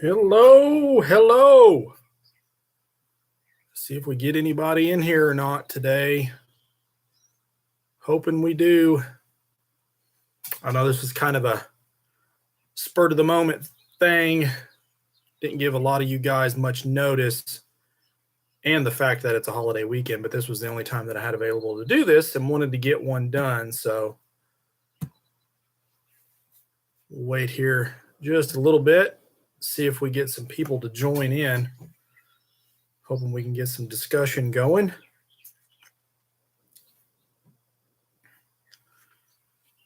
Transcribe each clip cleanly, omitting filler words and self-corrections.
Hello. See if we get anybody in here or not today. Hoping we do. I know this was kind of a spur of the moment thing. Didn't give a lot of you guys much notice, and the fact that it's a holiday weekend, but this was the only time that I had available to do this and wanted to get one done. So we'll wait here just a little bit, see if we get some people to join in. Hoping we can get some discussion going.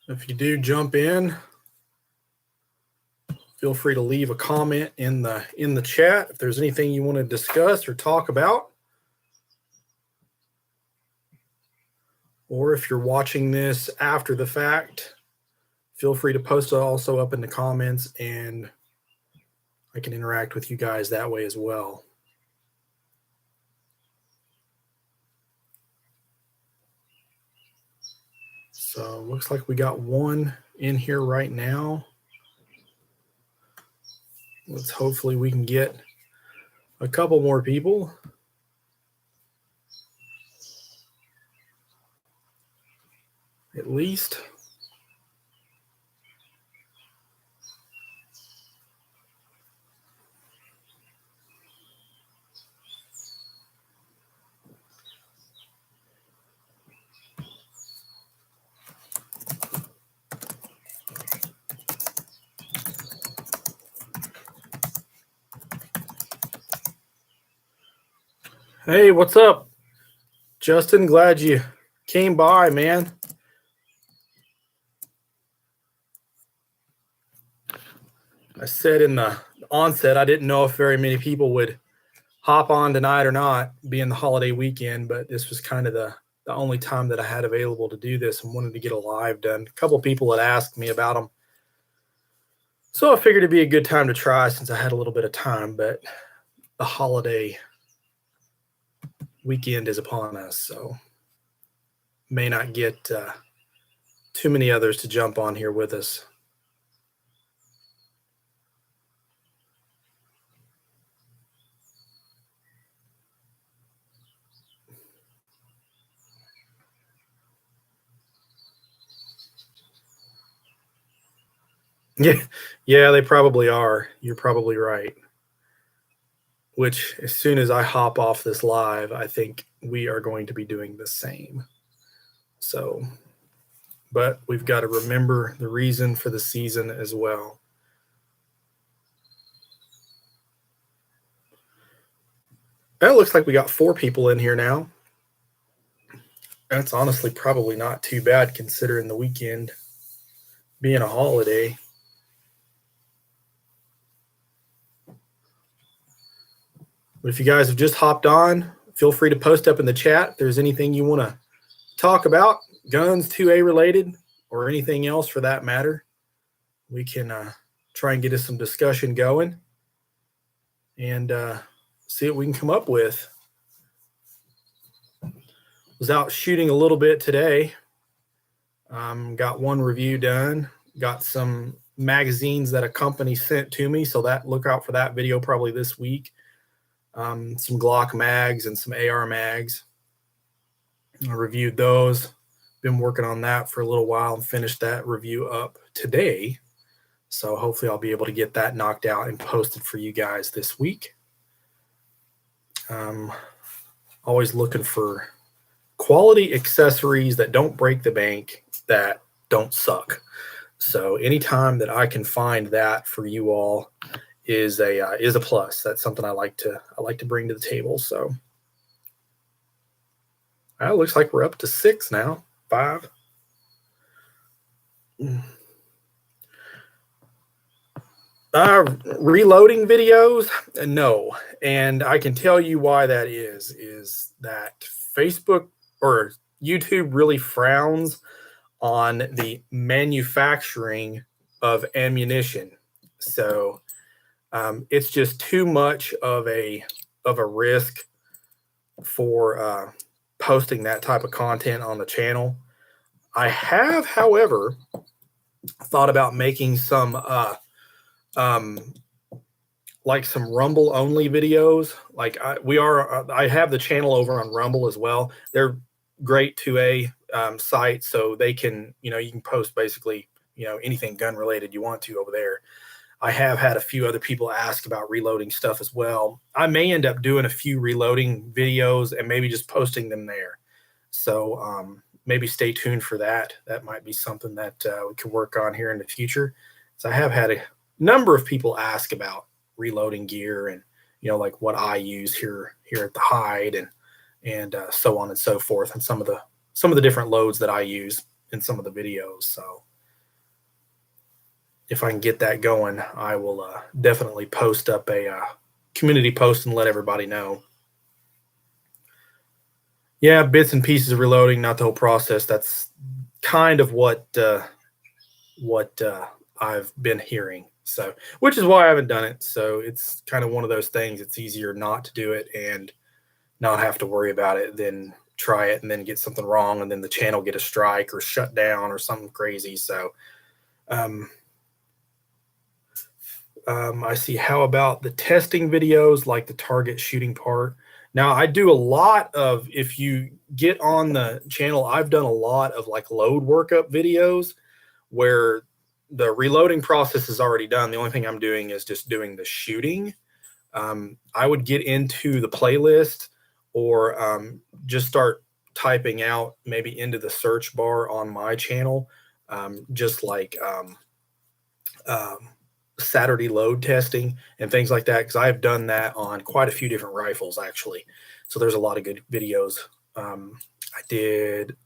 If you do jump in, feel free to leave a comment in the chat if there's anything you want to discuss or talk about. Or if you're watching this after the fact, feel free to post it also up in the comments, and I can interact with you guys that way as well. So looks like we got one in here right now. Hopefully we can get a couple more people. At least. Hey, what's up? Justin, glad you came by, man. I said in the onset, I didn't know if very many people would hop on tonight or not, being the holiday weekend, but this was kind of the only time that I had available to do this and wanted to get a live done. A couple of people had asked me about them. So I figured it'd be a good time to try since I had a little bit of time, but the holiday weekend is upon us, so may not get too many others to jump on here with us. Yeah, they probably are. You're probably right. Which, as soon as I hop off this live, I think we are going to be doing the same. So, but we've got to remember the reason for the season as well. It looks like we got 4 people in here now. That's honestly probably not too bad considering the weekend being a holiday. But if you guys have just hopped on, feel free to post up in the chat if there's anything you want to talk about, guns, 2A related, or anything else for that matter. We can try and get us some discussion going and see what we can come up with. Was out shooting a little bit today. Got one review done. Got some magazines that a company sent to me, so that look out for that video probably this week. Some Glock mags and some AR mags. I reviewed those. Been working on that for a little while and finished that review up today. So hopefully I'll be able to get that knocked out and posted for you guys this week. Always looking for quality accessories that don't break the bank, that don't suck. So anytime that I can find that for you all is a plus. That's something I like to bring to the table. So it looks like we're up to 6 now. 5. Reloading videos? No. And I can tell you why that is that Facebook or YouTube really frowns on the manufacturing of ammunition. So it's just too much of a risk for posting that type of content on the channel. I have, however, thought about making some like some Rumble only videos. Like I have the channel over on Rumble as well. They're great 2A site, so they can, you can post basically, anything gun related you want to over there. I have had a few other people ask about reloading stuff as well. I may end up doing a few reloading videos and maybe just posting them there. So maybe stay tuned for that. That might be something that we could work on here in the future. So I have had a number of people ask about reloading gear and, like what I use here at the Hide and so on and so forth, and some of the different loads that I use in some of the videos. So if I can get that going, I will definitely post up a community post and let everybody know. Yeah, bits and pieces of reloading, not the whole process. That's kind of what I've been hearing. So, which is why I haven't done it. So it's kind of one of those things. It's easier not to do it and not have to worry about it than try it and then get something wrong and then the channel get a strike or shut down or something crazy. So, I see. How about the testing videos, like the target shooting part? Now, I do a lot of, if you get on the channel, I've done a lot of like load workup videos where the reloading process is already done. The only thing I'm doing is just doing the shooting. I would get into the playlist or just start typing out maybe into the search bar on my channel, just like Saturday load testing and things like that, because I've done that on quite a few different rifles actually. So there's a lot of good videos. I did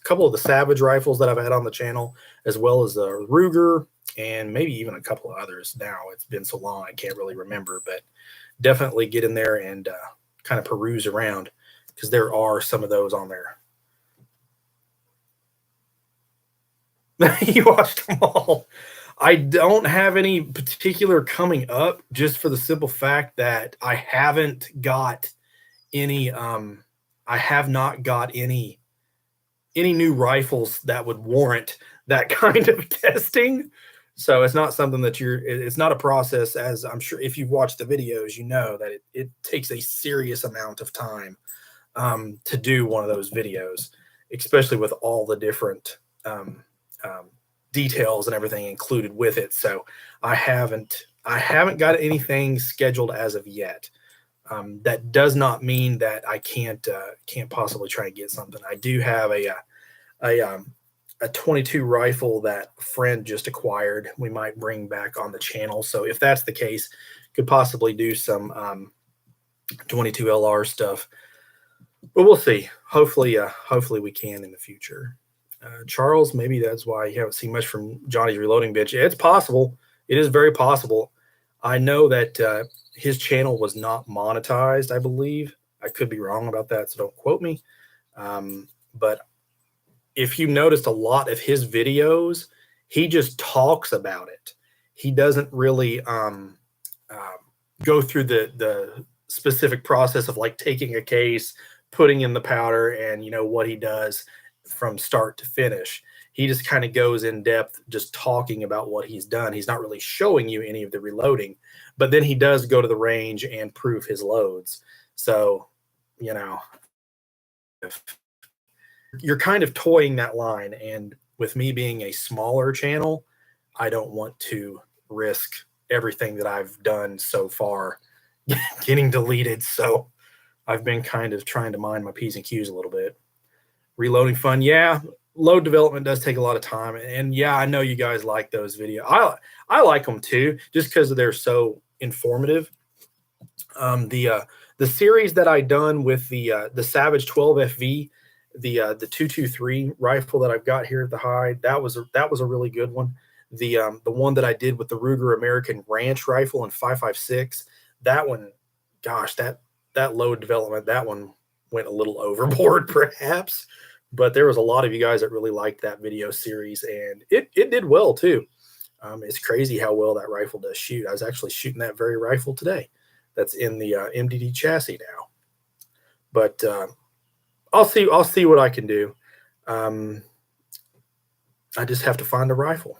couple of the Savage rifles that I've had on the channel, as well as the Ruger, and maybe even a couple of others. Now it's been so long I can't really remember, but definitely get in there and kind of peruse around, because there are some of those on there. You watched them all. I don't have any particular coming up, just for the simple fact that I haven't got any I have not got any new rifles that would warrant that kind of testing. So it's not something that it's not a process, as I'm sure if you've watched the videos, you know that it takes a serious amount of time to do one of those videos, especially with all the different details and everything included with it. So I haven't got anything scheduled as of yet. That does not mean that I can't possibly try and get something. I do have a 22 rifle that a friend just acquired. We might bring back on the channel. So if that's the case, could possibly do some 22 LR stuff. But we'll see. Hopefully we can in the future. Charles, maybe that's why you haven't seen much from Johnny's Reloading Bench. It's possible. It is very possible. I know that his channel was not monetized, I believe. I could be wrong about that, so don't quote me. But if you noticed a lot of his videos, he just talks about it. He doesn't really go through the specific process of like taking a case, putting in the powder, and what he does from start to finish. He just kind of goes in depth, just talking about what he's done. He's not really showing you any of the reloading, but then he does go to the range and prove his loads. So, if you're kind of toying that line, and with me being a smaller channel, I don't want to risk everything that I've done so far getting deleted. So I've been kind of trying to mind my P's and Q's a little bit. Reloading fun. Yeah. Load development does take a lot of time. And yeah, I know you guys like those videos. I like them too, just because they're so informative. The series that I done with the Savage 12 FV, the 223 rifle that I've got here at the Hide, that was a really good one. The one that I did with the Ruger American Ranch rifle in 5.56, that one, gosh, that load development, that one went a little overboard perhaps, but there was a lot of you guys that really liked that video series, and it did well too. It's crazy how well that rifle does shoot. I was actually shooting that very rifle today. That's in the MDD chassis now. But I'll see what I can do. I just have to find a rifle.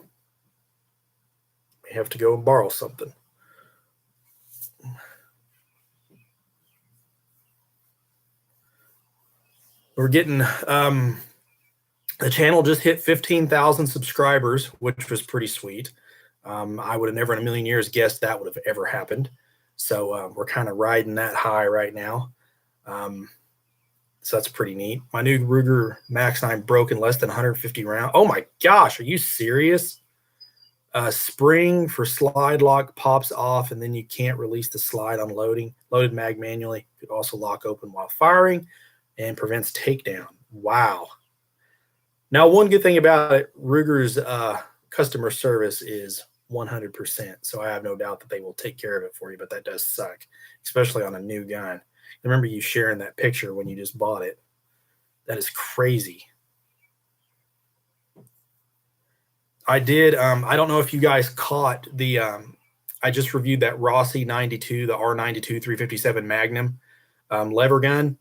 I have to go and borrow something. We're getting the channel just hit 15,000 subscribers, which was pretty sweet. I would have never in a million years guessed that would have ever happened. So we're kind of riding that high right now. So that's pretty neat. My new Ruger Max 9 broke in less than 150 rounds. Oh my gosh, are you serious? Spring for slide lock pops off, and then you can't release the slide on loading. Loaded mag manually. Could also lock open while firing and prevents takedown. Wow. Now, one good thing about it, Ruger's customer service is 100%. So I have no doubt that they will take care of it for you, but that does suck, especially on a new gun. I remember you sharing that picture when you just bought it. That is crazy. I did. I don't know if you guys caught the, I just reviewed that Rossi 92, the R92 357 Magnum lever gun.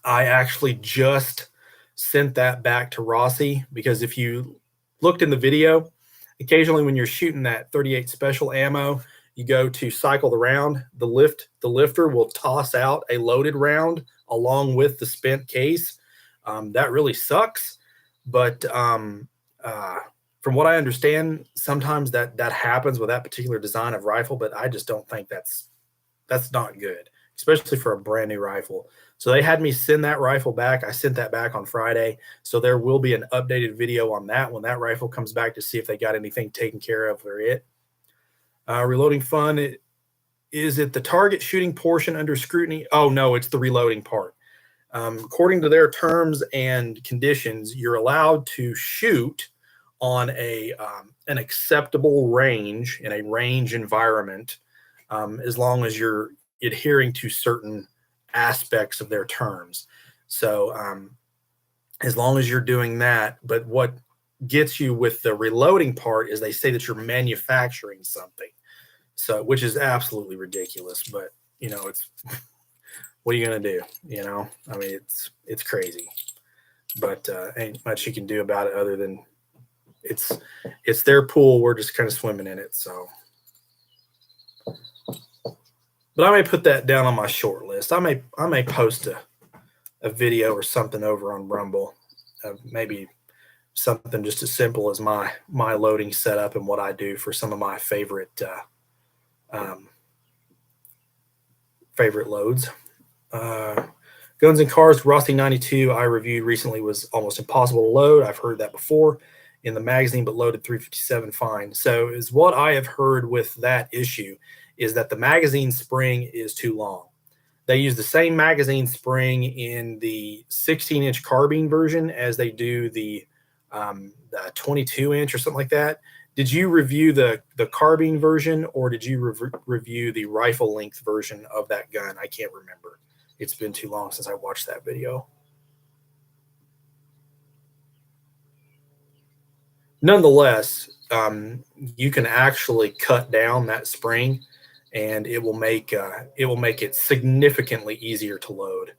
I actually just sent that back to Rossi because if you looked in the video, occasionally when you're shooting that 38 special ammo, you go to cycle the round, the lifter will toss out a loaded round along with the spent case. That really sucks. But from what I understand, sometimes that happens with that particular design of rifle, but I just don't think that's not good, especially for a brand new rifle. So they had me send that rifle back. I sent that back on Friday. So there will be an updated video on that when that rifle comes back to see if they got anything taken care of for it. Reloading fun. Is it the target shooting portion under scrutiny? Oh, no, it's the reloading part. According to their terms and conditions, you're allowed to shoot on an acceptable range in a range environment as long as you're adhering to certain aspects of their terms. So as long as you're doing that, but what gets you with the reloading part is they say that you're manufacturing something, so which is absolutely ridiculous. But you know, it's what are you gonna do? You know, I mean, it's crazy, but ain't much you can do about it other than it's their pool. We're just kind of swimming in it. So, but I may put that down on my short list. I may post a video or something over on Rumble, maybe something just as simple as my loading setup and what I do for some of my favorite loads. Guns and Cars Rossi 92 I reviewed recently was almost impossible to load. I've heard that before in the magazine, but loaded 357 fine. So is what I have heard with that issue is that the magazine spring is too long. They use the same magazine spring in the 16-inch carbine version as they do the 22-inch or something like that. Did you review the carbine version, or did you review the rifle length version of that gun? I can't remember. It's been too long since I watched that video. Nonetheless, you can actually cut down that spring, and it will make it significantly easier to load.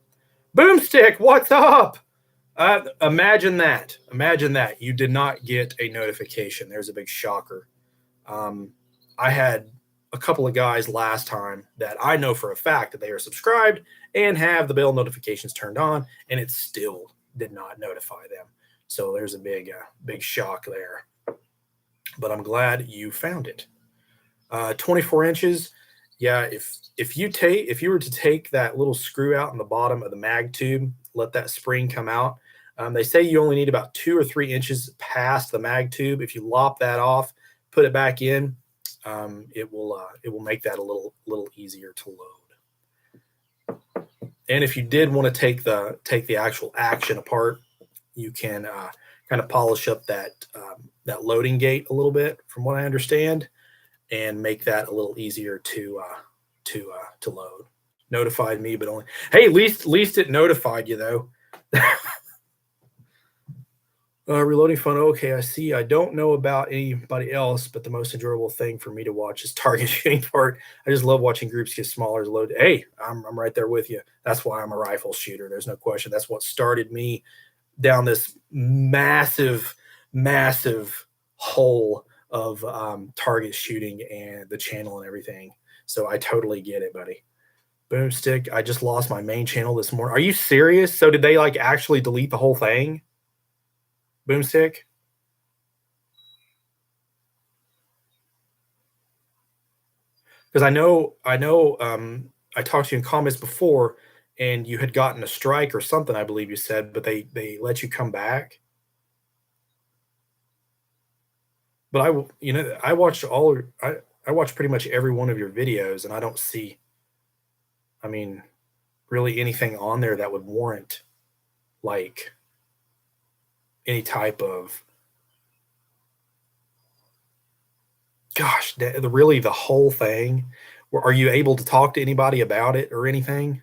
Boomstick, what's up? Imagine that. Imagine that you did not get a notification. There's a big shocker. I had a couple of guys last time that I know for a fact that they are subscribed and have the bell notifications turned on, and it still did not notify them. So there's a big shock there. But I'm glad you found it. 24 inches. Yeah, if you were to take that little screw out in the bottom of the mag tube, let that spring come out. They say you only need about 2 or 3 inches past the mag tube. If you lop that off, put it back in, it will make that a little easier to load. And if you did want to take the actual action apart, you can kind of polish up that loading gate a little bit, from what I understand, and make that a little easier to load. Notified me, but only, hey, at least it notified you though. Reloading fun. Okay, I see. I don't know about anybody else, but the most enjoyable thing for me to watch is target shooting part. I just love watching groups get smaller as load. Hey, I'm right there with you. That's why I'm a rifle shooter. There's no question. That's what started me down this massive hole of target shooting and the channel and everything. So I totally get it, buddy. Boomstick, I just lost my main channel this morning. Are you serious? So did they like actually delete the whole thing? Boomstick? Because I talked to you in comments before and you had gotten a strike or something, I believe you said, but they let you come back. But I watched I watch pretty much every one of your videos and I don't see, I mean, really anything on there that would warrant like any type of, gosh, really the whole thing. Are you able to talk to anybody about it or anything?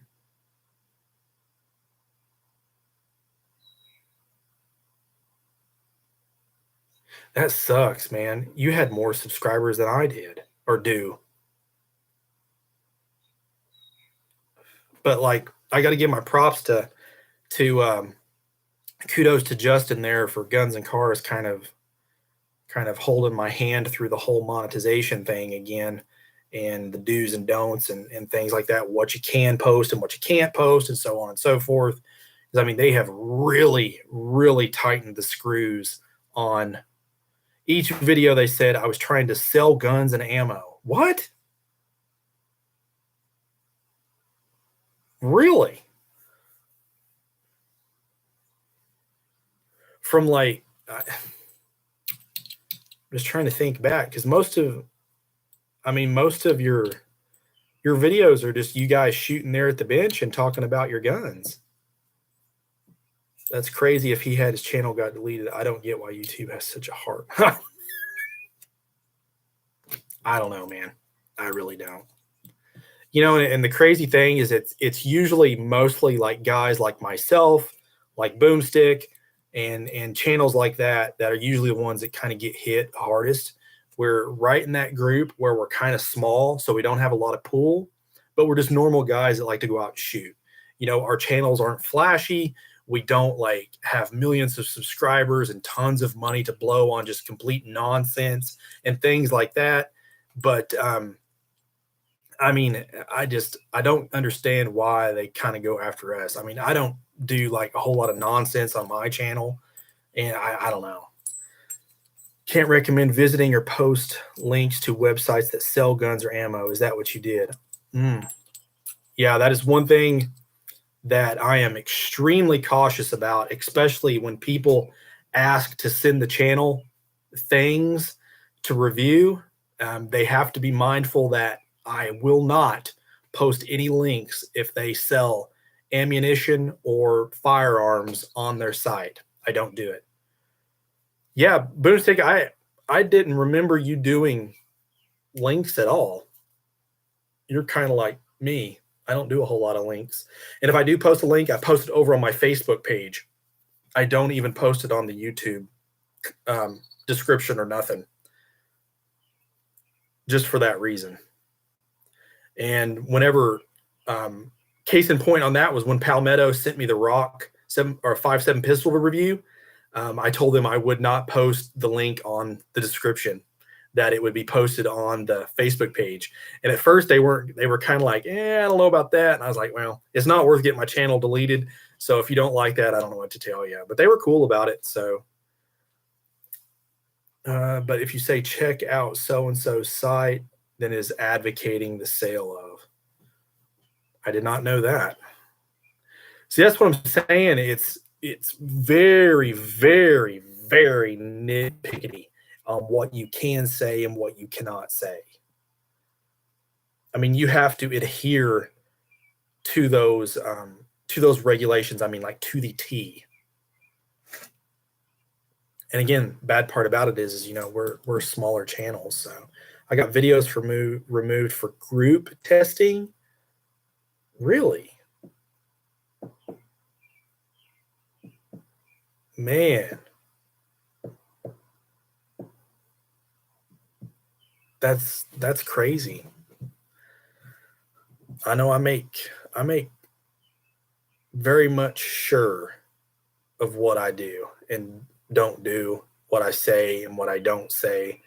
That sucks, man. You had more subscribers than I did or do. But like I got to give my props to kudos to Justin there for Guns and Cars kind of holding my hand through the whole monetization thing again and the do's and don'ts and things like that, what you can post and what you can't post and so on and so forth. Because I mean, they have really, really tightened the screws on each video. They said I was trying to sell guns and ammo. What? Really? From like, I'm just trying to think back because most of your videos are just you guys shooting there at the bench and talking about your guns. That's crazy if he had his channel got deleted. I don't get why YouTube has such a heart. I don't know, man. I really don't. You know, and the crazy thing is it's usually mostly like guys like myself, like Boomstick, and channels like that that are usually the ones that kind of get hit hardest. We're right in that group where we're kind of small, so we don't have a lot of pull, but we're just normal guys that like to go out and shoot. You know, our channels aren't flashy. We don't like have millions of subscribers and tons of money to blow on just complete nonsense and things like that. But I mean, I don't understand why they kind of go after us. I mean, I don't do like a whole lot of nonsense on my channel, and I don't know. Can't recommend visiting or post links to websites that sell guns or ammo. Is that what you did? Yeah, that is one thing that I am extremely cautious about, especially when people ask to send the channel things to review. They have to be mindful that I will not post any links if they sell ammunition or firearms on their site. I don't do it. Yeah, Boomstick, I didn't remember you doing links at all. You're kind of like me. I don't do a whole lot of links. And if I do post a link, I post it over on my Facebook page. I don't even post it on the YouTube description or nothing. Just for that reason. And whenever, case in point on that was when Palmetto sent me the Rock 5.7 pistol review. I told them I would not post the link on the description, that it would be posted on the Facebook page. And at first they were kind of like, I don't know about that. And I was like, well, it's not worth getting my channel deleted. So if you don't like that, I don't know what to tell you. But they were cool about it. So, but if you say check out so-and-so's site, then it is advocating the sale of. I did not know that. See, that's what I'm saying. It's very, very, very nitpicky on what you can say and what you cannot say. I mean, you have to adhere to those regulations. I mean, like to the T. And again, bad part about it is you know we're smaller channels, so I got videos removed for group testing. Really, man, that's crazy. I know I make very much sure of what I do and don't do, what I say and what I don't say.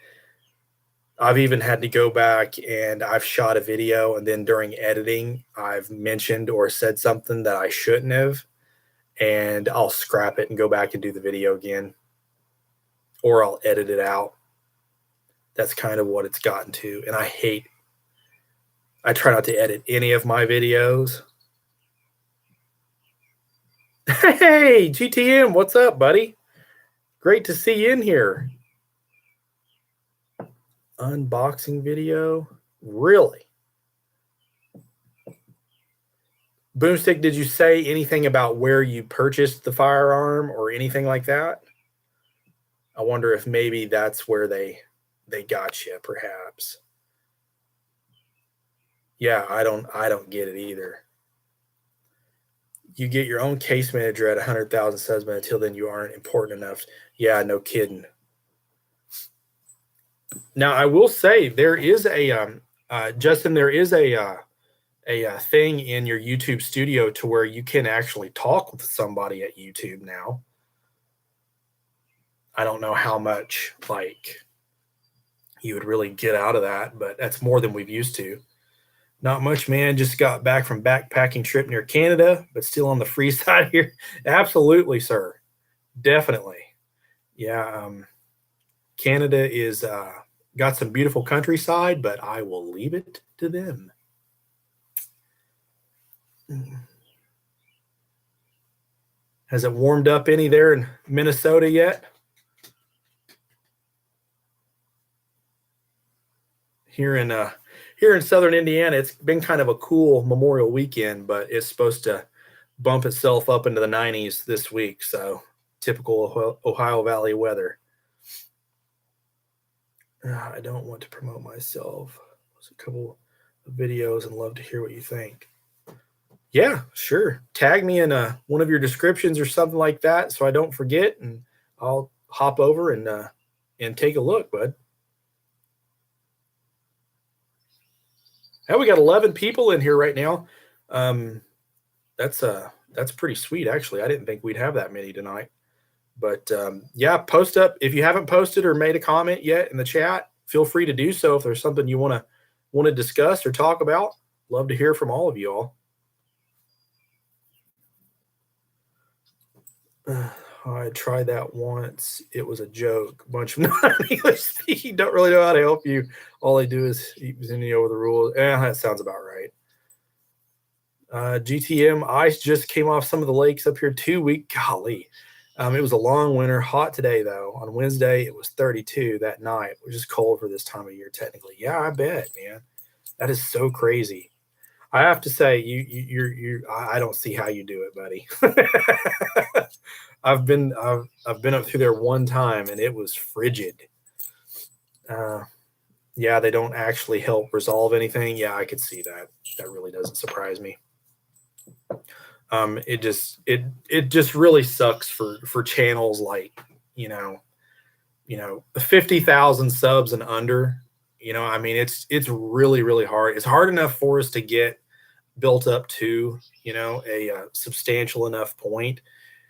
I've even had to go back and I've shot a video, and then during editing, I've mentioned or said something that I shouldn't have, and I'll scrap it and go back and do the video again, or I'll edit it out. That's kind of what it's gotten to. And I try not to edit any of my videos. Hey, GTM, what's up, buddy? Great to see you in here. Unboxing video? Really? Boomstick, did you say anything about where you purchased the firearm or anything like that? I wonder if maybe that's where they got you, perhaps. Yeah, I don't get it either. You get your own case manager at 100,000 subs, but until then you aren't important enough. Yeah, no kidding. Now I will say there is a Justin, there is a thing in your YouTube studio to where you can actually talk with somebody at YouTube now. I don't know how much like you would really get out of that, but that's more than we've used to. Not much, man. Just got back from backpacking trip near Canada, but still on the free side here. Absolutely, sir. Definitely. Yeah. Canada is got some beautiful countryside, but I will leave it to them. Has it warmed up any there in Minnesota yet? Here in southern Indiana, it's been kind of a cool Memorial weekend, but it's supposed to bump itself up into the 90s this week. So typical Ohio Valley weather. I don't want to promote myself. There's a couple of videos and love to hear what you think. Yeah, sure. Tag me in one of your descriptions or something like that so I don't forget, and I'll hop over and take a look, bud. Now we got 11 people in here right now. That's pretty sweet, actually. I didn't think we'd have that many tonight. But yeah, post up if you haven't posted or made a comment yet in the chat. Feel free to do so if there's something you want to discuss or talk about. Love to hear from all of you all. I tried that once. It was a joke. A bunch of non-English speaking don't really know how to help you. All they do is send you over the rules. That sounds about right. GTM, ice just came off some of the lakes up here 2 weeks. Golly. It was a long winter. Hot today, though. On Wednesday, it was 32 that night, which is cold for this time of year, technically. Yeah, I bet, man. That is so crazy. I have to say, I don't see how you do it, buddy. I've been up through there one time, and it was frigid. Yeah, they don't actually help resolve anything. Yeah, I could see that. That really doesn't surprise me. It just really sucks for channels like, you know, 50,000 subs and under. I mean, it's really, really hard. It's hard enough for us to get built up to, a substantial enough point,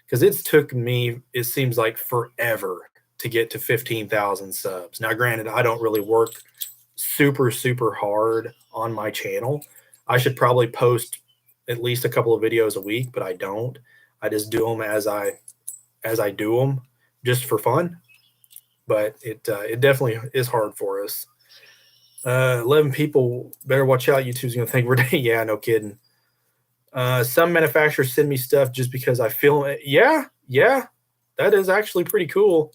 because it's took me, it seems like forever to get to 15,000 subs. Now, granted, I don't really work super, super hard on my channel. I should probably post at least a couple of videos a week, but I don't. I just do them as I do them, just for fun. But it definitely is hard for us. 11 people, better watch out. YouTube's gonna think we're yeah, no kidding. Some manufacturers send me stuff just because I film it. Yeah, that is actually pretty cool.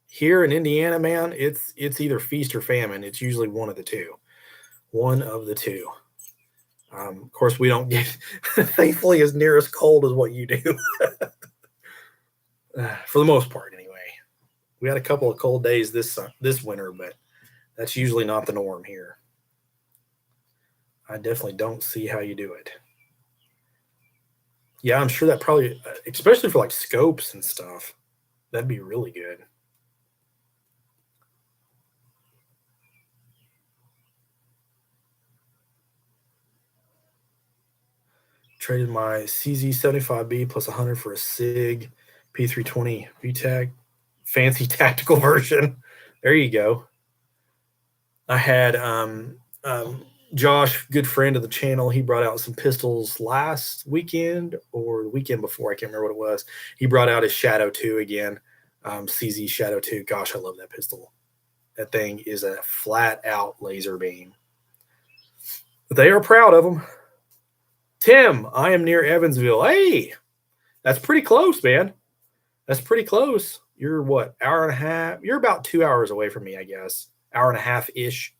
Here in Indiana, man, it's either feast or famine. It's usually one of the two. Of course, we don't get, thankfully, as near as cold as what you do. For the most part, anyway. We had a couple of cold days this winter, but that's usually not the norm here. I definitely don't see how you do it. Yeah, I'm sure that probably, especially for like scopes and stuff, that'd be really good. Traded my CZ75B plus 100 for a SIG P320 VTAC fancy tactical version. There you go. I had Josh, good friend of the channel. He brought out some pistols last weekend or the weekend before. I can't remember what it was. He brought out his Shadow 2 again, CZ Shadow 2. Gosh, I love that pistol. That thing is a flat out laser beam. But they are proud of them. Tim, I am near Evansville. Hey, that's pretty close, man. That's pretty close. You're what, hour and a half? You're about 2 hours away from me, I guess. Hour and a half-ish.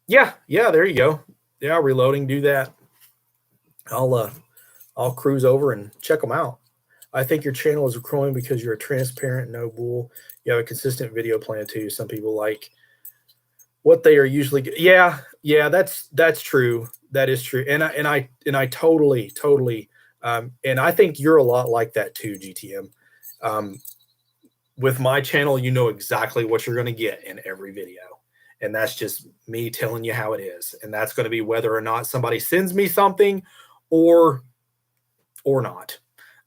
Yeah, there you go. Yeah, reloading, do that. I'll cruise over and check them out. I think your channel is growing because you're a transparent, no bull. You have a consistent video plan too. Some people like what they are usually. Yeah, that's true. That is true. And I totally. And I think you're a lot like that too, GTM. With my channel, you know exactly what you're going to get in every video. And that's just me telling you how it is. And that's going to be whether or not somebody sends me something or not.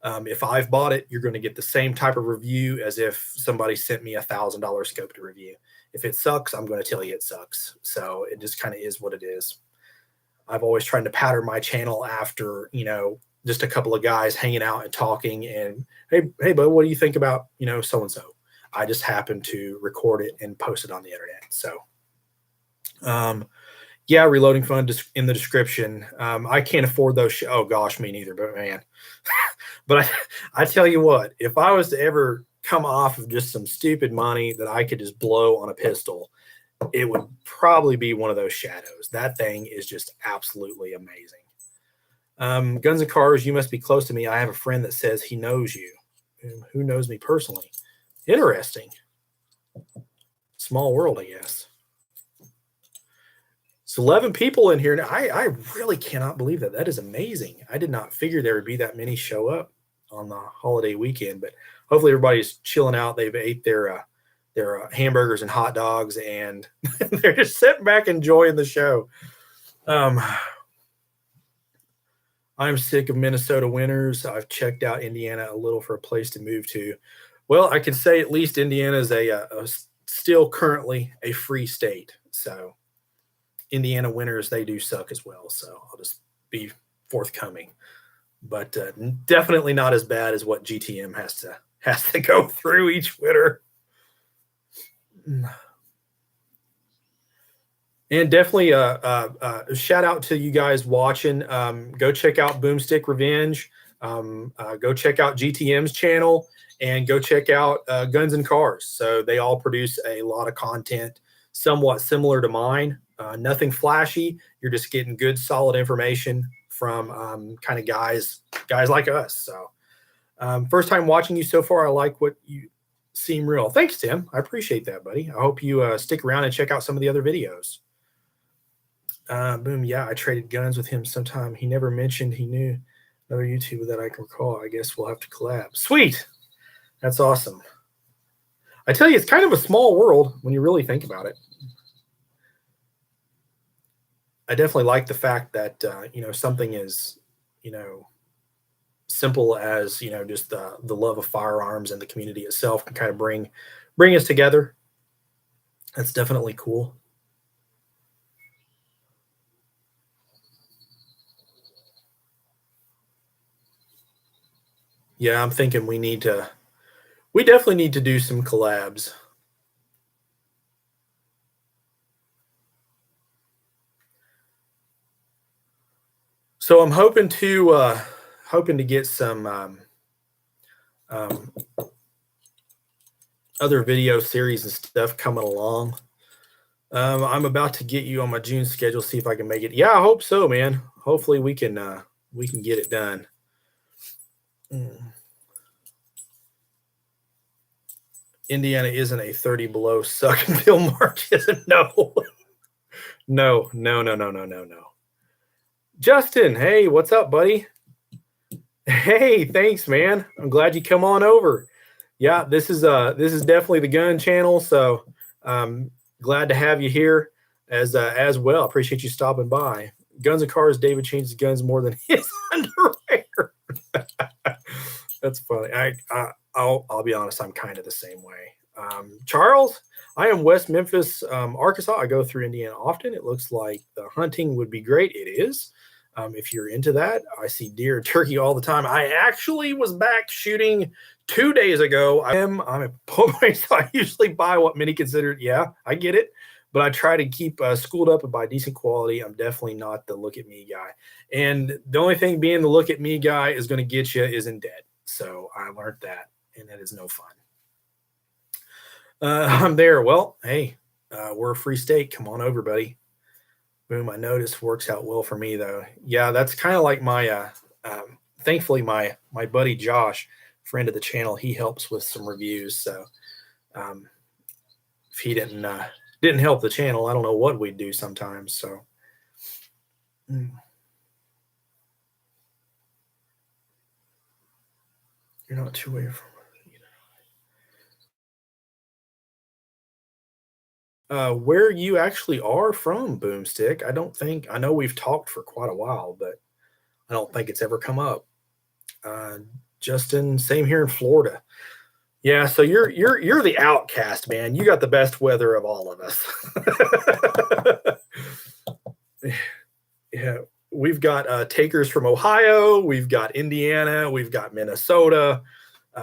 If I've bought it, you're going to get the same type of review as if somebody sent me $1,000 scope to review. If it sucks, I'm going to tell you it sucks. So it just kind of is what it is. I've always tried to pattern my channel after, just a couple of guys hanging out and talking and, hey, bud, what do you think about, so-and-so? I just happened to record it and post it on the internet. So, yeah, Reloading Fund in the description. I can't afford those. Oh gosh, me neither, but man, but I tell you what, if I was to ever come off of just some stupid money that I could just blow on a pistol, it would probably be one of those Shadows. That thing is just absolutely amazing. Guns and Cars, you must be close to me. I have a friend that says he knows you. Who knows me personally? Interesting. Small world, I guess. It's 11 people in here. I really cannot believe that. That is amazing. I did not figure there would be that many show up on the holiday weekend, but hopefully everybody's chilling out. They've ate their hamburgers and hot dogs, and they're just sitting back enjoying the show. I'm sick of Minnesota winters. I've checked out Indiana a little for a place to move to. Well, I can say at least Indiana is still currently a free state. So Indiana winters, they do suck as well. So I'll just be forthcoming, but definitely not as bad as what GTM has to go through each winter. And definitely a shout out to you guys watching. Go check out Boomstick Revenge. Go check out GTM's channel, and go check out Guns and Cars. So they all produce a lot of content somewhat similar to mine. Nothing flashy. You're just getting good, solid information from kind of guys like us. So first time watching you so far. I like what you seem real. Thanks, Tim. I appreciate that, buddy. I hope you stick around and check out some of the other videos. Boom. Yeah, I traded guns with him sometime. He never mentioned he knew another YouTuber that I can recall. I guess we'll have to collab. Sweet. That's awesome. I tell you, it's kind of a small world when you really think about it. I definitely like the fact that, something is, simple as, just the love of firearms and the community itself can kind of bring us together. That's definitely cool. Yeah, I'm thinking we definitely need to do some collabs. So I'm hoping to get some other video series and stuff coming along. I'm about to get you on my June schedule, see if I can make it. Yeah, I hope so, man. Hopefully we can get it done. Indiana isn't a 30 below suck and feel march, isn't? No. Justin, hey, what's up, buddy? Hey, thanks, man. I'm glad you come on over. Yeah, this is definitely the gun channel, so glad to have you here as well. Appreciate you stopping by. Guns and Cars, David changes guns more than his underwear. That's funny. I'll be honest. I'm kind of the same way. Charles, I am West Memphis, Arkansas. I go through Indiana often. It looks like the hunting would be great. It is. If you're into that, I see deer and turkey all the time. I actually was back shooting 2 days ago. I'm a boy, so I usually buy what many consider. Yeah, I get it, but I try to keep schooled up and buy decent quality. I'm definitely not the look at me guy, and the only thing being the look at me guy is going to get you isn't dead. So I learned that, and that is no fun. I'm there. Well, hey, we're a free state. Come on over, buddy. Boom. I noticed works out well for me though. Yeah, that's kind of like my. Thankfully, my buddy Josh, friend of the channel, he helps with some reviews. So um, if he didn't help the channel, I don't know what we'd do sometimes. So. You're not too away from where you actually are from, Boomstick. I know we've talked for quite a while, but I don't think it's ever come up. Justin, same here in Florida. Yeah, so you're the outcast, man. You got the best weather of all of us. Yeah, we've got takers from Ohio, we've got Indiana, we've got Minnesota.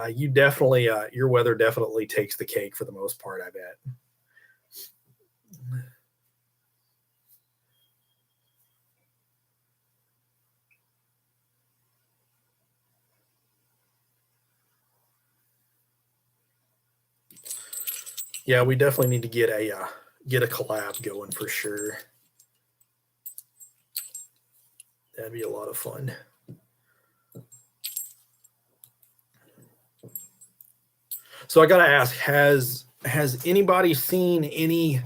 You definitely, your weather definitely takes the cake for the most part, I bet. Yeah, we definitely need to get a collab going for sure. That'd be a lot of fun. So I gotta ask, has anybody seen any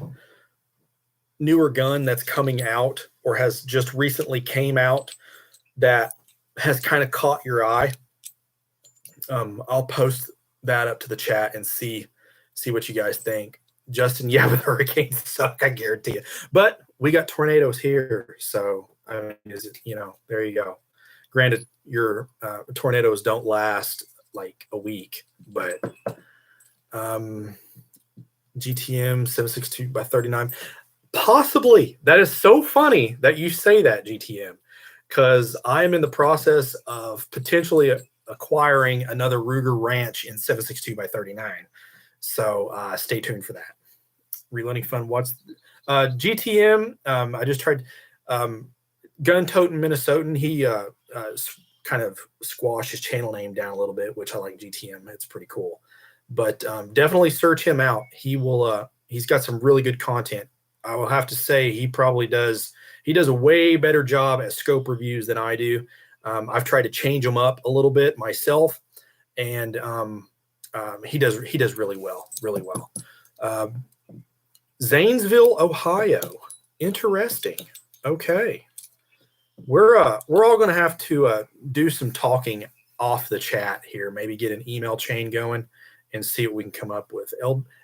newer gun that's coming out or has just recently came out that has kind of caught your eye? I'll post that up to the chat and see what you guys think. Justin, yeah, with hurricanes suck, I guarantee you. But we got tornadoes here, so I mean, is it, there you go. Granted, your tornadoes don't last like a week, but GTM 762 by 39, possibly. That is so funny that you say that, GTM, because I'm in the process of potentially acquiring another Ruger Ranch in 762 by 39. So stay tuned for that. Reloading Fun. What's GTM? I just tried Gun Toting Minnesotan. He kind of squashed his channel name down a little bit, which I like. GTM. It's pretty cool. But definitely search him out. He will. He's got some really good content. I will have to say he probably does. He does a way better job at scope reviews than I do. I've tried to change them up a little bit myself, and he does really well, really well. Zanesville, Ohio. Interesting. Okay, we're all going to have to do some talking off the chat here. Maybe get an email chain going and see what we can come up with.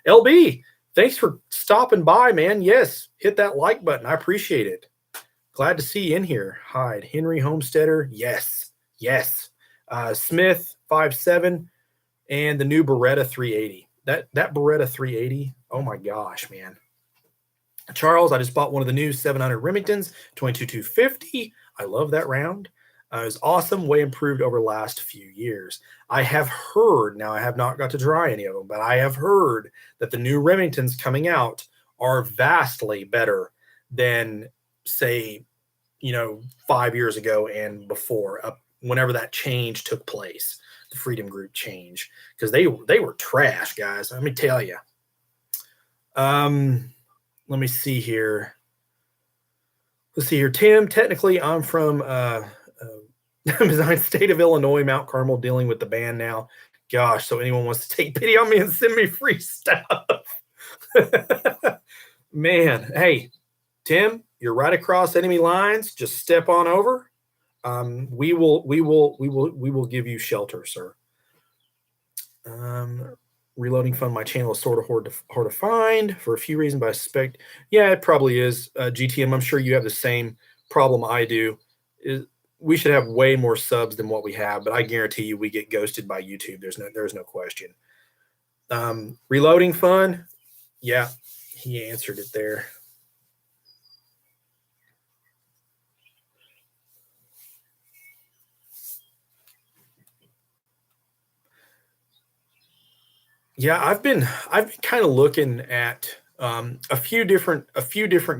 LB, thanks for stopping by, man. Yes, hit that like button. I appreciate it. Glad to see you in here. Hyde, Henry Homesteader. Yes. Smith 5.7 and the new Beretta 380. That Beretta 380. Oh my gosh, man. Charles, I just bought one of the new 700 Remingtons, 22-250. I love that round. It was awesome, way improved over the last few years. I have heard, now I have not got to try any of them, but I have heard that the new Remingtons coming out are vastly better than, say, 5 years ago and before, whenever that change took place, the Freedom Group change, because they were trash, guys. Let me tell you. Let me see here. Let's see here, Tim. Technically, I'm from state of Illinois, Mount Carmel, dealing with the ban now. Gosh, so anyone wants to take pity on me and send me free stuff? Man, hey, Tim, you're right across enemy lines. Just step on over. We will give you shelter, sir. Reloading Fun, my channel is sort of hard to find for a few reasons, but I suspect, yeah, it probably is. GTM, I'm sure you have the same problem I do. we should have way more subs than what we have, but I guarantee you we get ghosted by YouTube. There's no question. Reloading fun. Yeah, he answered it there. Yeah, I've been kind of looking at a few different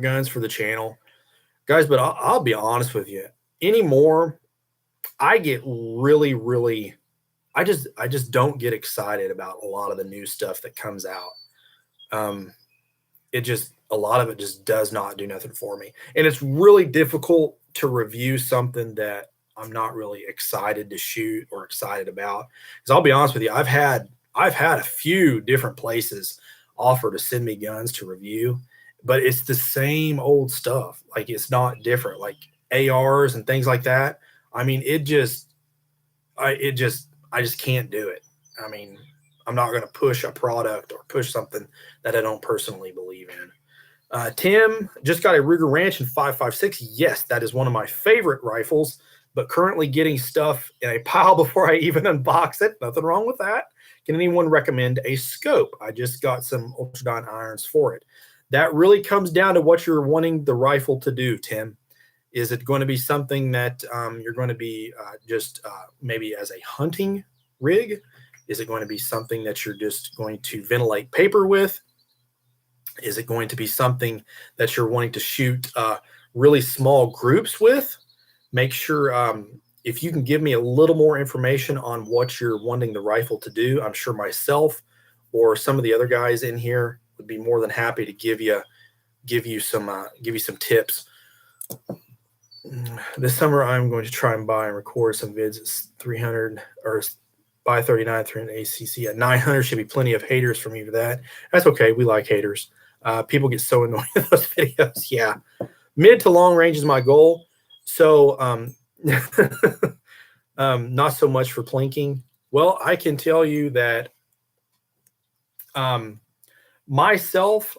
guns for the channel, guys. But I'll be honest with you. Anymore, I get really I just don't get excited about a lot of the new stuff that comes out. It just a lot of it just does not do nothing for me, and it's really difficult to review something that I'm not really excited to shoot or excited about. Because I'll be honest with you, I've had a few different places offer to send me guns to review, but it's the same old stuff. Like it's not different, like ARs and things like that. I mean, I just can't do it. I mean, I'm not going to push a product or push something that I don't personally believe in. Tim just got a Ruger Ranch in 5.56. Yes, that is one of my favorite rifles, but currently getting stuff in a pile before I even unbox it. Nothing wrong with that. Can anyone recommend a scope? I just got some Ultradyne irons for it. That really comes down to what you're wanting the rifle to do, Tim. Is it going to be something that you're going to be just maybe as a hunting rig? Is it going to be something that you're just going to ventilate paper with? Is it going to be something that you're wanting to shoot really small groups with? Make sure if you can give me a little more information on what you're wanting the rifle to do, I'm sure myself or some of the other guys in here would be more than happy to give you some tips. This summer, I'm going to try and buy and record some vids at 300 or buy 39, 300 ACC at 900. Should be plenty of haters for me for that. That's okay. We like haters. People get so annoyed with those videos. Yeah. Mid to long range is my goal. So, not so much for plinking. Well, I can tell you that myself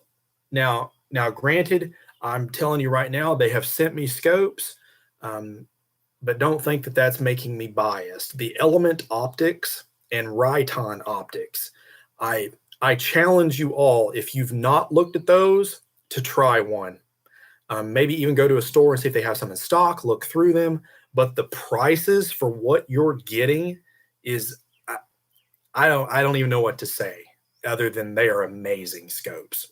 now granted, I'm telling you right now, they have sent me scopes, but don't think that that's making me biased. The Element Optics and Riton Optics, I challenge you all, if you've not looked at those, to try one. Maybe even go to a store and see if they have some in stock, look through them. But the prices for what you're getting is, I don't even know what to say other than they are amazing scopes.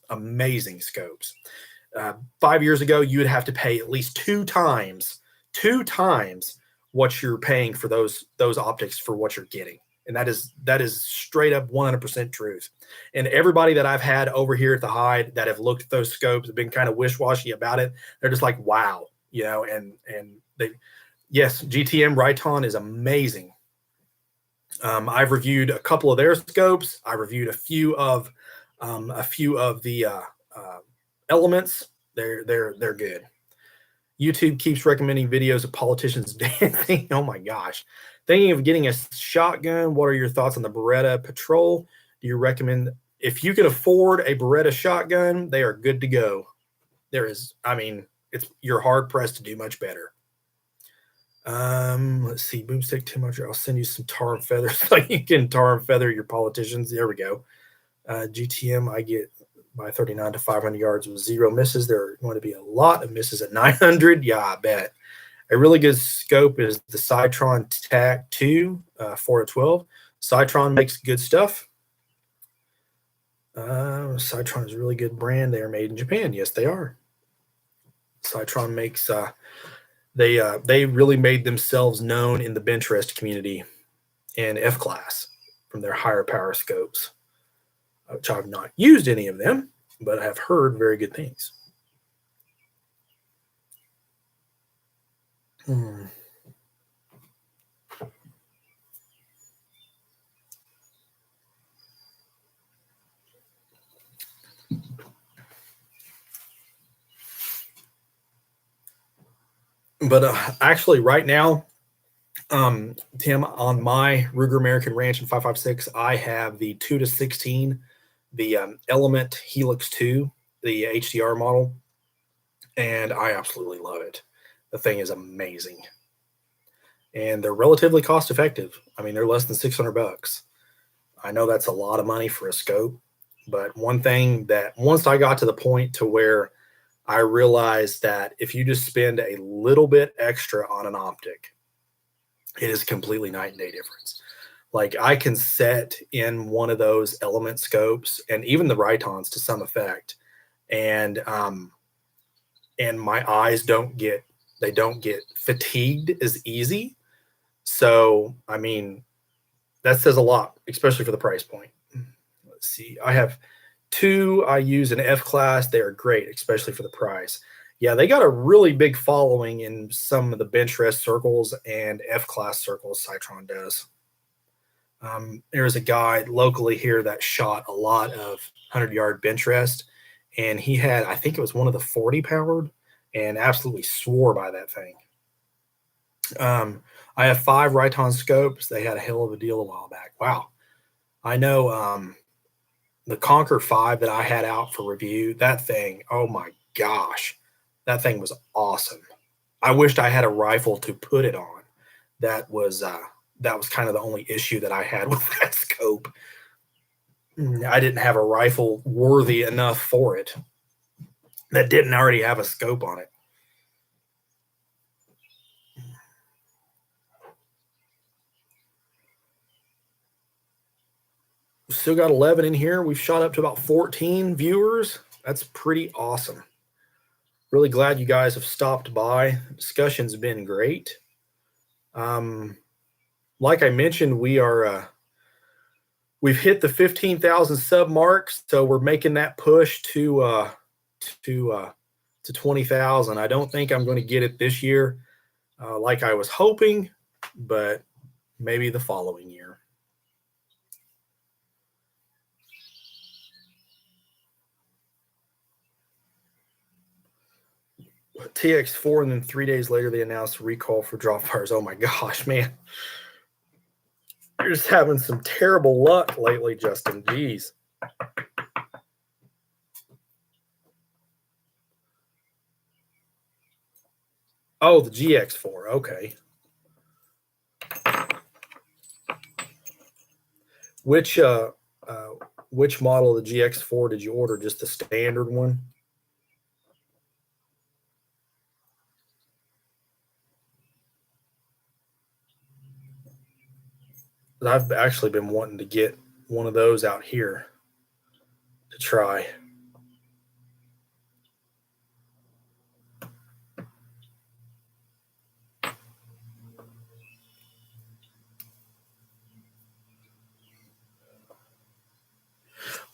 5 years ago, you would have to pay at least two times what you're paying for those optics for what you're getting. And that is straight up 100% truth. And everybody that I've had over here at the Hide that have looked at those scopes have been kind of wish-washy about it. They're just like, wow, and yes, GTM Riton is amazing. I've reviewed a couple of their scopes. I reviewed a few of the Elements. They're good. YouTube keeps recommending videos of politicians dancing. Oh my gosh. Thinking of getting a shotgun. What are your thoughts on the Beretta Patrol? Do you recommend, if you can afford a Beretta shotgun, they are good to go. You're hard pressed to do much better. Let's see, Boomstick too much. I'll send you some tar and feathers so you can tar and feather your politicians. There we go. GTM, I get by 39 to 500 yards with 0 misses. There are going to be a lot of misses at 900. Yeah, I bet. A really good scope is the Citron TAC 2 4 to 12. Citron makes good stuff. Citron is a really good brand. They are made in Japan. Yes, they are. Citron makes they really made themselves known in the bench rest community and F-class from their higher power scopes, which I've not used any of them, but I have heard very good things. But actually, right now, Tim, on my Ruger American Ranch in 5.56, I have the 2-16, the Element Helix 2, the HDR model, and I absolutely love it. The thing is amazing. and they're relatively cost effective. I mean, they're less than 600 bucks. I know that's a lot of money for a scope, but one thing that once I got to the point to where I realized that if you just spend a little bit extra on an optic, it is completely night and day difference. Like I can set in one of those element scopes and even the Rytons to some effect, and my eyes don't get fatigued as easy. So I mean, that says a lot, especially for the price point. Let's see. I have two I use in F class. They are great, especially for the price. Yeah, they got a really big following in some of the bench rest circles and F class circles. Citron does. There's a guy locally here that shot a lot of 100-yard bench rest, and he had, I think it was one of the 40 powered, and absolutely swore by that thing. I have 5 Ryton scopes. They had a hell of a deal a while back. Wow. I know the Conquer 5 that I had out for review, that thing, oh my gosh, that thing was awesome. I wished I had a rifle to put it on. That was kind of the only issue that I had with that scope. I didn't have a rifle worthy enough for it that didn't already have a scope on it. Still got 11 in here. We've shot up to about 14 viewers. That's pretty awesome. Really glad you guys have stopped by. The discussion's been great. Like I mentioned, we've hit the 15,000 sub mark, so we're making that push to 20,000. I don't think I'm going to get it this year, like I was hoping, but maybe the following year. TX4, and then 3 days later they announced a recall for drop fires. Oh my gosh, man. You're just having some terrible luck lately, Justin. Jeez. Oh, the GX4. Okay. Which model of the GX4 did you order? Just the standard one? I've actually been wanting to get one of those out here to try.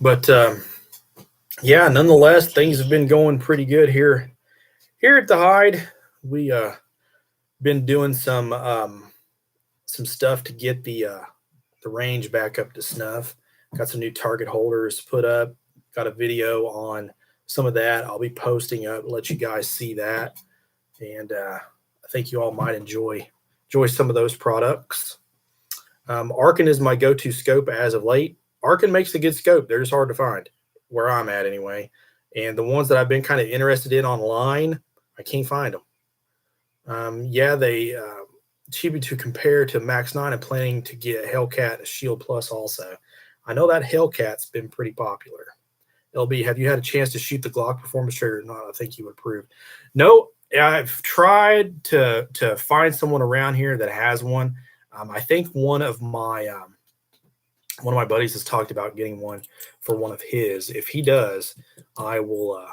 But yeah, nonetheless, things have been going pretty good here. Here at the Hide, we been doing some stuff to get the range back up to snuff. Got some new target holders put up. Got a video on some of that. I'll be posting up, let you guys see that, and I think you all might enjoy some of those products. Arken is my go-to scope as of late. Arken makes a good scope. They're just hard to find where I'm at anyway. And the ones that I've been kind of interested in online, I can't find them. Yeah, they cheapy to compare to Max 9. I'm planning to get a Hellcat and a Shield Plus also. I know that Hellcat's been pretty popular. LB, have you had a chance to shoot the Glock performance trigger or not? I think you would approve. No, I've tried to find someone around here that has one. I think one of my buddies has talked about getting one for one of his. If he does, I will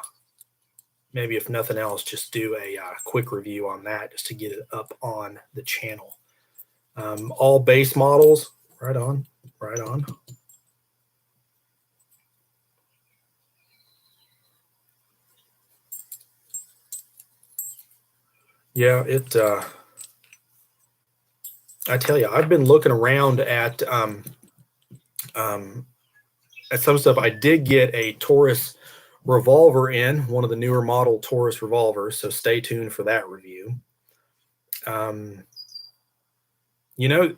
maybe, if nothing else, just do a quick review on that just to get it up on the channel. All base models, right on. Yeah, I tell you, I've been looking around at some stuff. I did get a Taurus revolver in, one of the newer model Taurus revolvers, so stay tuned for that review. You know,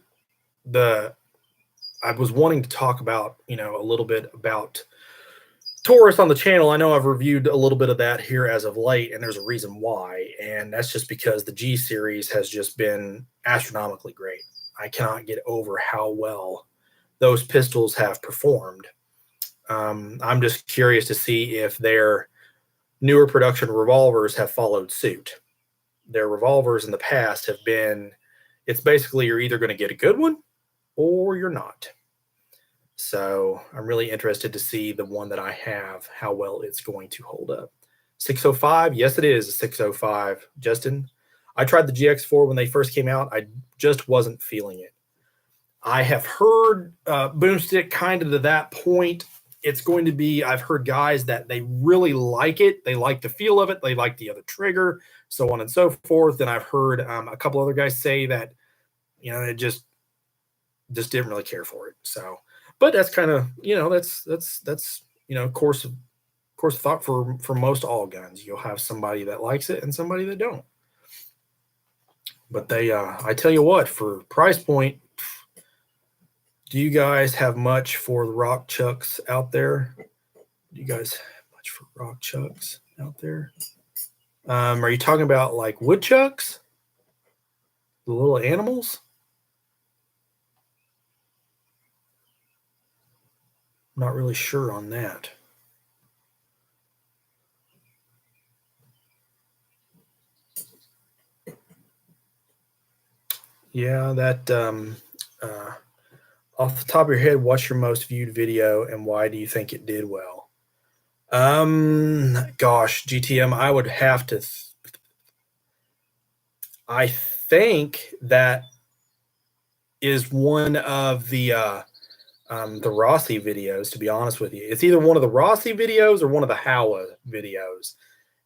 I was wanting to talk about, a little bit about Taurus on the channel, I know I've reviewed a little bit of that here as of late, and there's a reason why, and that's just because the G series has just been astronomically great. I cannot get over how well those pistols have performed. I'm just curious to see if their newer production revolvers have followed suit. Their revolvers in the past have been, it's basically you're either going to get a good one or you're not. So I'm really interested to see the one that I have, how well it's going to hold up. 605, yes, it is a 605. Justin, I tried the GX4 when they first came out. I just wasn't feeling it. I have heard Boomstick kind of to that point. It's going to be, I've heard guys that they really like it. They like the feel of it. They like the other trigger, so on and so forth. And I've heard a couple other guys say that, you know, it just didn't really care for it. So, but that's kind of, you know, that's you know, course of thought for most all guns. You'll have somebody that likes it and somebody that don't. But they, I tell you what, for price point, do you guys have much for the rock chucks out there? Do you guys have much for rock chucks out there? Are you talking about like woodchucks? The little animals? I'm not really sure on that. Yeah, that off the top of your head, what's your most viewed video and why do you think it did well? Gosh, GTM, I would have to. I think that is one of the Rossi videos, to be honest with you. It's either one of the Rossi videos or one of the Howa videos.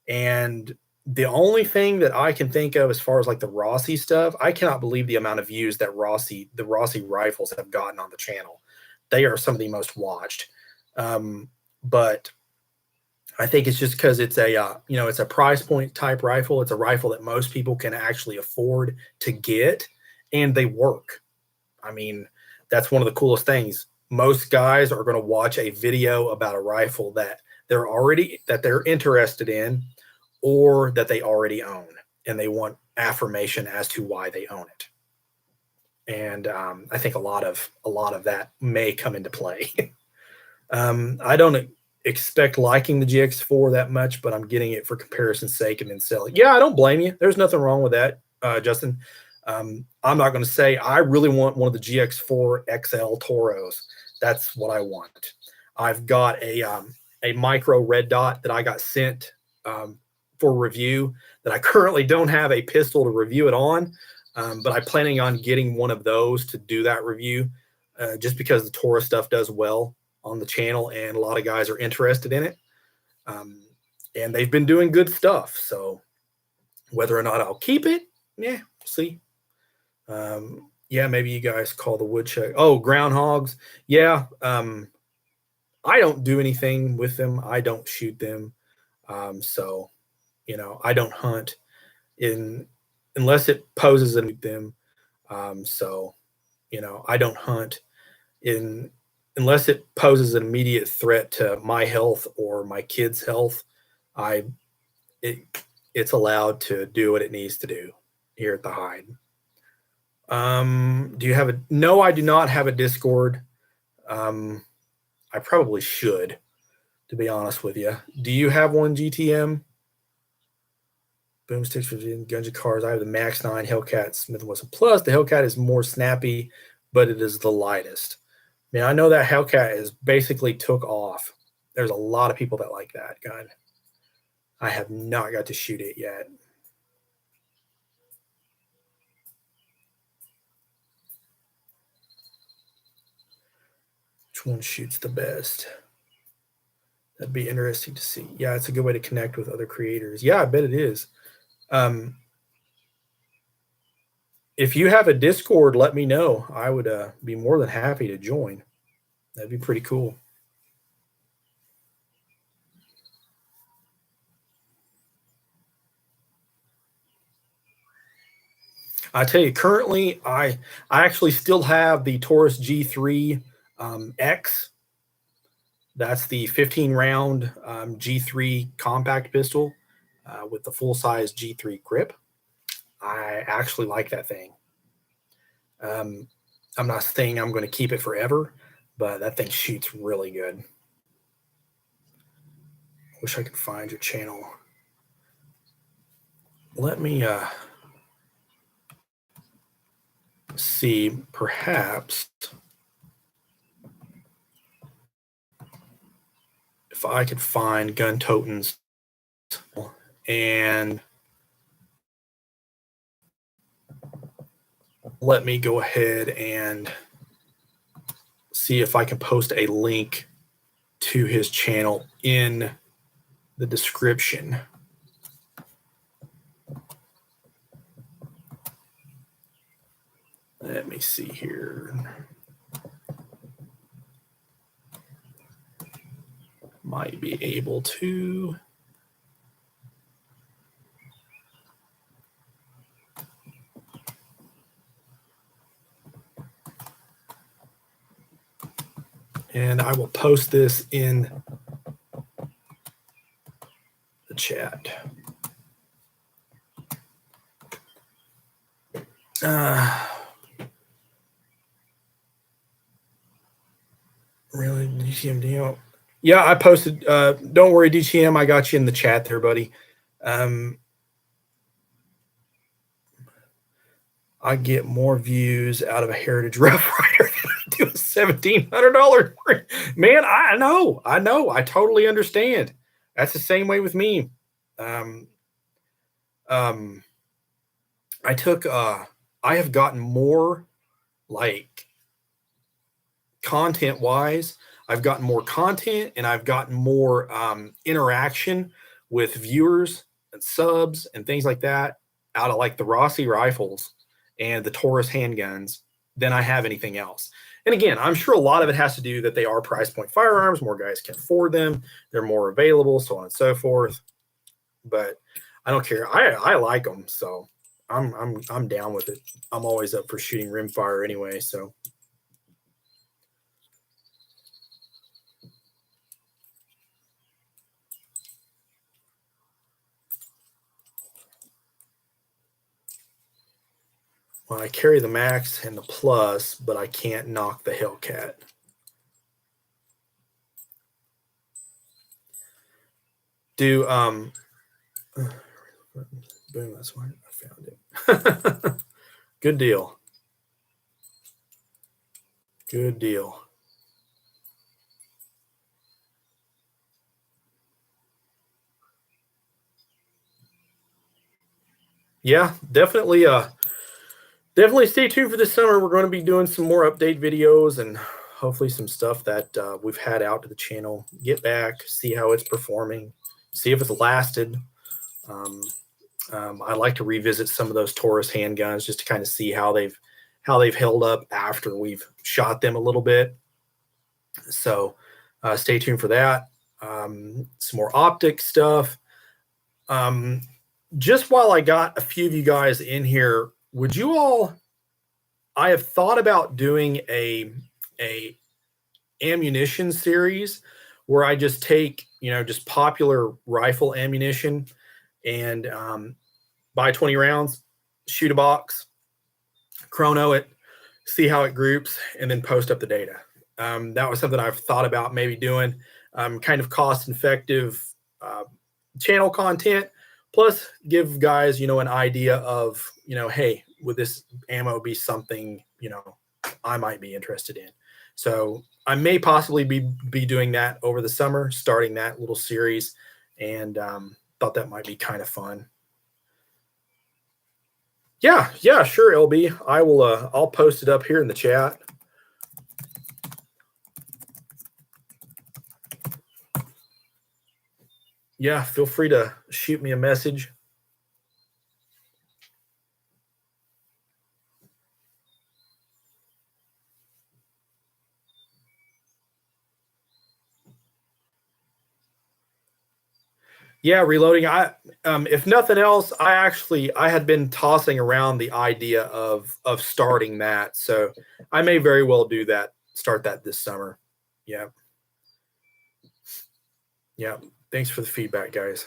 And the only thing that I can think of as far as like the Rossi stuff, I cannot believe the amount of views that the Rossi rifles have gotten on the channel. They are some of the most watched. But I think it's just because it's a, you know, it's a price point type rifle. It's a rifle that most people can actually afford to get, and they work. I mean, that's one of the coolest things. Most guys are going to watch a video about a rifle that they're interested in, or that they already own, and they want affirmation as to why they own it. And I think a lot of that may come into play. I don't expect liking the GX4 that much, but I'm getting it for comparison's sake and then selling. Yeah, I don't blame you. There's nothing wrong with that, Justin. I'm not going to say I really want one of the GX4 XL Toros. That's what I want. I've got a micro red dot that I got sent for review that I currently don't have a pistol to review it on, but I'm planning on getting one of those to do that review just because the Taurus stuff does well on the channel and a lot of guys are interested in it. And they've been doing good stuff. So whether or not I'll keep it, yeah, we'll see. Yeah, maybe you guys call the woodchuck. Oh, groundhogs. Yeah. I don't do anything with them. I don't shoot them. So, you know, I don't hunt unless it poses a them. So, you know, I don't hunt unless it poses an immediate threat to my health or my kids' health. It's allowed to do what it needs to do here at the hide. Do you have no, I do not have a Discord. I probably should, to be honest with you. Do you have one, GTM? Boomsticks for Gunja cars. I have the Max 9 Hellcat Smith & Wesson Plus. The Hellcat is more snappy, but it is the lightest. I mean, I know that Hellcat is basically took off. There's a lot of people that like that gun. I have not got to shoot it yet. Which one shoots the best? That'd be interesting to see. Yeah, it's a good way to connect with other creators. Yeah, I bet it is. If you have a Discord, let me know. I would be more than happy to join. That'd be pretty cool. I tell you, currently, I actually still have the Taurus G3 X That's the 15 round G3 compact pistol with the full size G3 grip. I actually like that thing. I'm not saying I'm going to keep it forever, but that thing shoots really good. Wish I could find your channel. Let me see, perhaps if I could find Gun Totem's, and let me go ahead and see if I can post a link to his channel in the description. Let me see here. Might be able to. And I will post this in the chat. Really, DTM deal? Yeah, I posted. Don't worry, DTM. I got you in the chat there, buddy. I get more views out of a Heritage Rough Rider than I do a $1,700. Man, I know. I totally understand. That's the same way with me. I have gotten more, like, content wise. I've gotten more content, and I've gotten more interaction with viewers and subs and things like that out of like the Rossi rifles and the Taurus handguns than I have anything else. And again, I'm sure a lot of it has to do that they are price point firearms. More guys can afford them. They're more available, so on and so forth. But I don't care. I like them, so I'm down with it. I'm always up for shooting rimfire anyway. So. Well, I carry the Max and the Plus, but I can't knock the Hellcat. Boom, that's why I found it. Good deal. Good deal. Yeah, definitely stay tuned for this summer. We're going to be doing some more update videos and hopefully some stuff that we've had out to the channel. Get back, see how it's performing, see if it's lasted. I like to revisit some of those Taurus handguns just to kind of see how they've held up after we've shot them a little bit. So stay tuned for that. Some more optic stuff. Just while I got a few of you guys in here, would you all, I have thought about doing a ammunition series where I just take, just popular rifle ammunition and buy 20 rounds, shoot a box, chrono it, see how it groups, and then post up the data. That was something I've thought about maybe doing, kind of cost-effective channel content, plus give guys, an idea of, hey, would this ammo be something, I might be interested in. So I may possibly be doing that over the summer, starting that little series, and thought that might be kind of fun. Yeah, sure, LB. I will. I'll post it up here in the chat. Yeah, feel free to shoot me a message. Yeah, reloading. If nothing else, I had been tossing around the idea of starting that, so I may very well do that. Start that this summer. Yeah. Yeah. Thanks for the feedback, guys.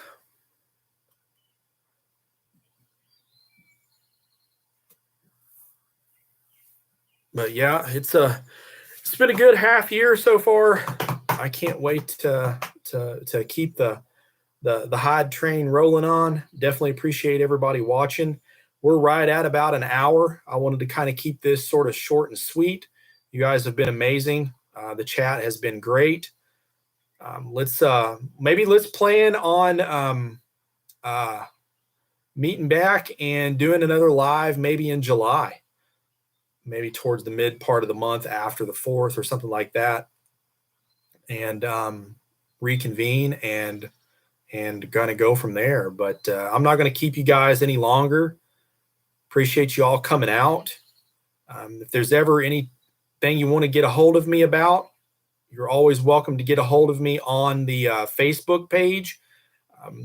But yeah, it's been a good half year so far. I can't wait to keep the hide train rolling on. Definitely appreciate everybody watching. We're right at about an hour. I wanted to kind of keep this sort of short and sweet. You guys have been amazing. The chat has been great. Let's plan on meeting back and doing another live maybe in July, maybe towards the mid part of the month after the 4th or something like that, and reconvene and gonna go from there. But I'm not gonna keep you guys any longer. Appreciate you all coming out. If there's ever anything you want to get a hold of me about, you're always welcome to get a hold of me on the Facebook page.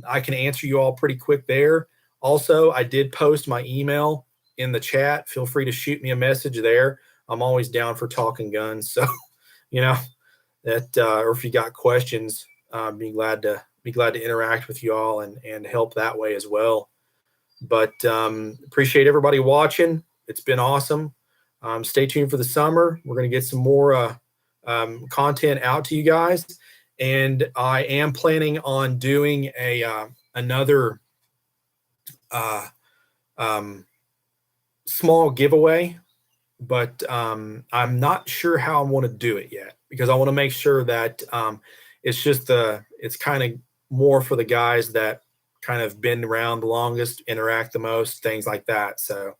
I can answer you all pretty quick there. Also, I did post my email in the chat. Feel free to shoot me a message there. I'm always down for talking guns. So, you know, that or if you got questions, be glad to interact with you all and help that way as well. But appreciate everybody watching. It's been awesome. Stay tuned for the summer. We're going to get some more content out to you guys. And I am planning on doing another small giveaway, but I'm not sure how I want to do it yet, because I want to make sure that it's kind of more for the guys that kind of been around the longest, interact the most, things like that. So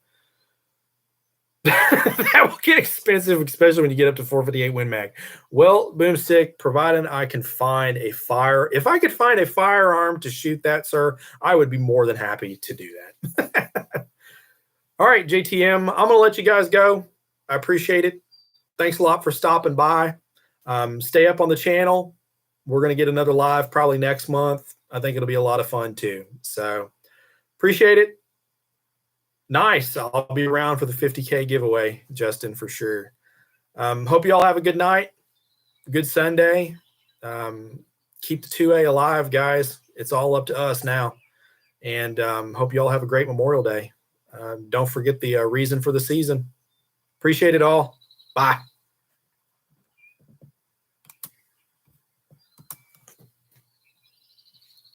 that will get expensive, especially when you get up to 458 Win Mag. Well, Boomstick, providing I can find if I could find a firearm to shoot that, sir, I would be more than happy to do that. All right, JTM, I'm going to let you guys go. I appreciate it. Thanks a lot for stopping by. Stay up on the channel. We're going to get another live probably next month. I think it'll be a lot of fun too. So appreciate it. Nice. I'll be around for the 50K giveaway, Justin, for sure. Hope you all have a good night. Good Sunday. Keep the 2A alive, guys. It's all up to us now. And hope you all have a great Memorial Day. Don't forget the reason for the season. Appreciate it all. Bye.